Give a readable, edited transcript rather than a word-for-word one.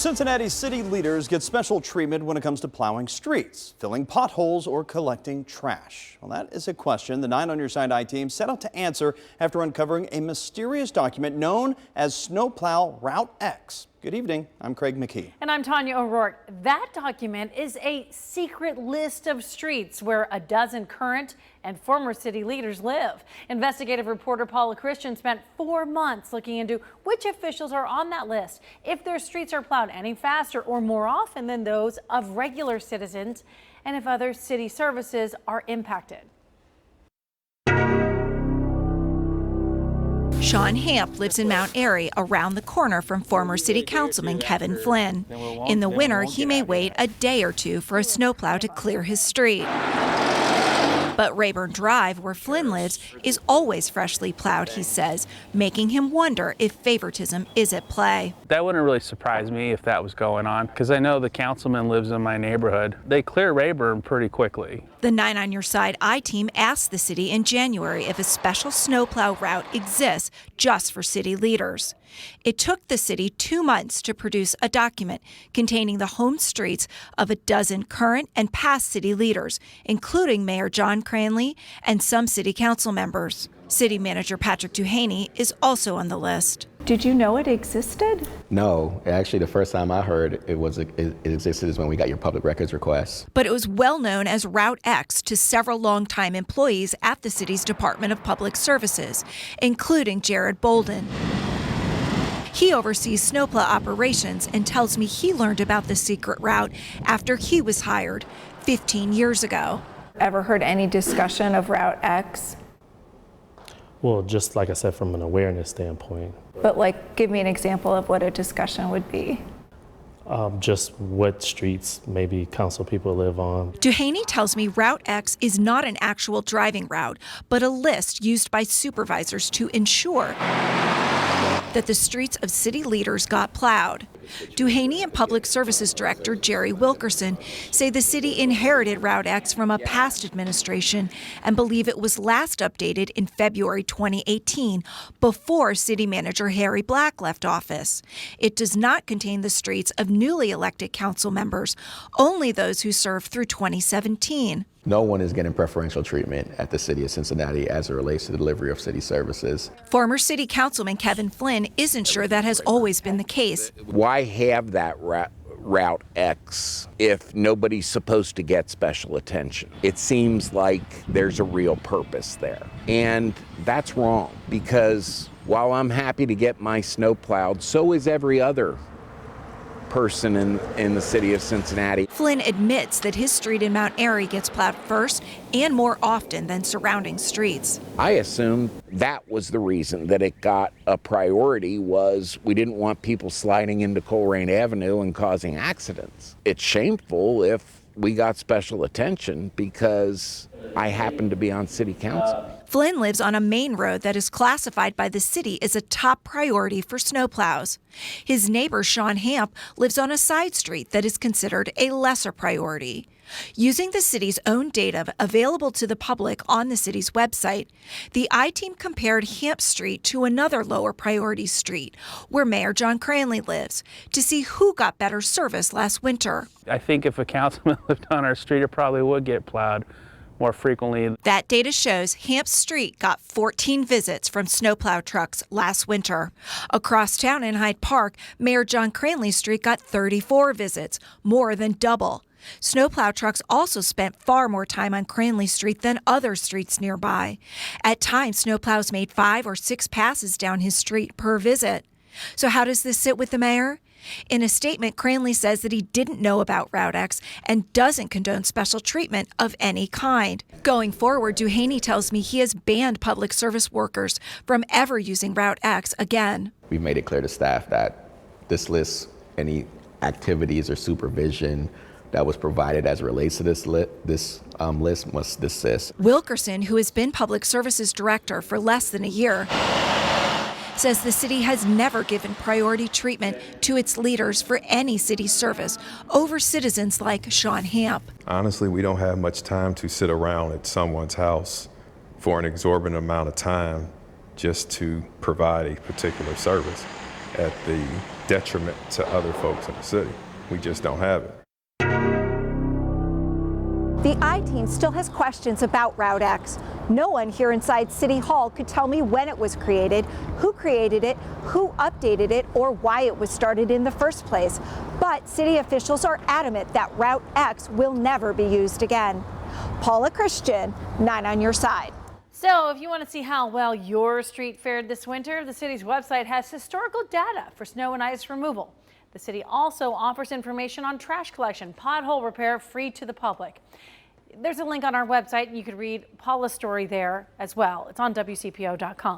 Cincinnati city leaders get special treatment when it comes to plowing streets, filling potholes, or collecting trash. Well, that is a question the 9 on Your Side I-team set out to answer after uncovering a mysterious document known as Snowplow Route X. Good evening. I'm Craig McKee. And I'm Tanya O'Rourke. That document is a secret list of streets where a dozen current and former city leaders live. Investigative reporter Paula Christian spent 4 months looking into which officials are on that list, if their streets are plowed any faster or more often than those of regular citizens, and if other city services are impacted. Sean Hamp lives in Mount Airy, around the corner from former city councilman Kevin Flynn. In the winter, he may wait a day or two for a snowplow to clear his street. But Rayburn Drive, where Flynn lives, is always freshly plowed, he says, making him wonder if favoritism is at play. That wouldn't really surprise me if that was going on, because I know the councilman lives in my neighborhood. They clear Rayburn pretty quickly. The 9 on Your Side I-team asked the city in January if a special snowplow route exists just for city leaders. It took the city 2 months to produce a document containing the home streets of a dozen current and past city leaders, including Mayor John Cranley and some city council members. City Manager Patrick Duhaney is also on the list. Did you know it existed? No, actually the first time I heard it existed is when we got your public records request. But it was well known as Route X to several longtime employees at the city's Department of Public Services, including Jared Bolden. He oversees snowplow operations and tells me he learned about the secret route after he was hired 15 years ago. Ever heard any discussion of Route X? Well, just like I said, from an awareness standpoint. But give me an example of what a discussion would be. Just what streets maybe council people live on. Duhaney tells me Route X is not an actual driving route, but a list used by supervisors to ensure that the streets of city leaders got plowed. Duhaney and Public Services Director Jerry Wilkerson say the city inherited Route X from a past administration and believe it was last updated in February 2018, before City Manager Harry Black left office. It does not contain the streets of newly elected council members, only those who served through 2017. No one is getting preferential treatment at the city of Cincinnati as it relates to the delivery of city services. Former city councilman Kevin Flynn isn't sure that has always been the case. Why have that Route X if nobody's supposed to get special attention? It seems like there's a real purpose there. And that's wrong, because while I'm happy to get my snow plowed, so is every other person in the city of Cincinnati. Flynn admits that his street in Mount Airy gets plowed first and more often than surrounding streets. I assumed that was the reason that it got a priority, was we didn't want people sliding into Colerain Avenue and causing accidents. It's shameful if we got special attention because I happen to be on city council. Flynn lives on a main road that is classified by the city as a top priority for snowplows. His neighbor, Sean Hamp, lives on a side street that is considered a lesser priority. Using the city's own data available to the public on the city's website, the I-team compared Hamp Street to another lower priority street where Mayor John Cranley lives to see who got better service last winter. I think if a councilman lived on our street, it probably would get plowed more frequently. That data shows Hamp Street got 14 visits from snowplow trucks last winter. Across town in Hyde Park, Mayor John Cranley's street got 34 visits, more than double. Snowplow trucks also spent far more time on Cranley Street than other streets nearby. At times, snowplows made 5 or 6 passes down his street per visit. So how does this sit with the mayor? In a statement, Cranley says that he didn't know about Route X and doesn't condone special treatment of any kind. Going forward, Duhaney tells me he has banned public service workers from ever using Route X again. We've made it clear to staff that this list, any activities or supervision that was provided as it relates to this list must desist. Wilkerson, who has been Public Services Director for less than a year, says the city has never given priority treatment to its leaders for any city service over citizens like Sean Hamp. Honestly, we don't have much time to sit around at someone's house for an exorbitant amount of time just to provide a particular service. At the detriment to other folks in the city. We just don't have it. The I-Team still has questions about Route X. No one here inside City Hall could tell me when it was created, who created it, who updated it, or why it was started in the first place. But city officials are adamant that Route X will never be used again. Paula Christian, 9 on your side. So if you want to see how well your street fared this winter, the city's website has historical data for snow and ice removal. The city also offers information on trash collection, pothole repair, free to the public. There's a link on our website, and you could read Paula's story there as well. It's on WCPO.com.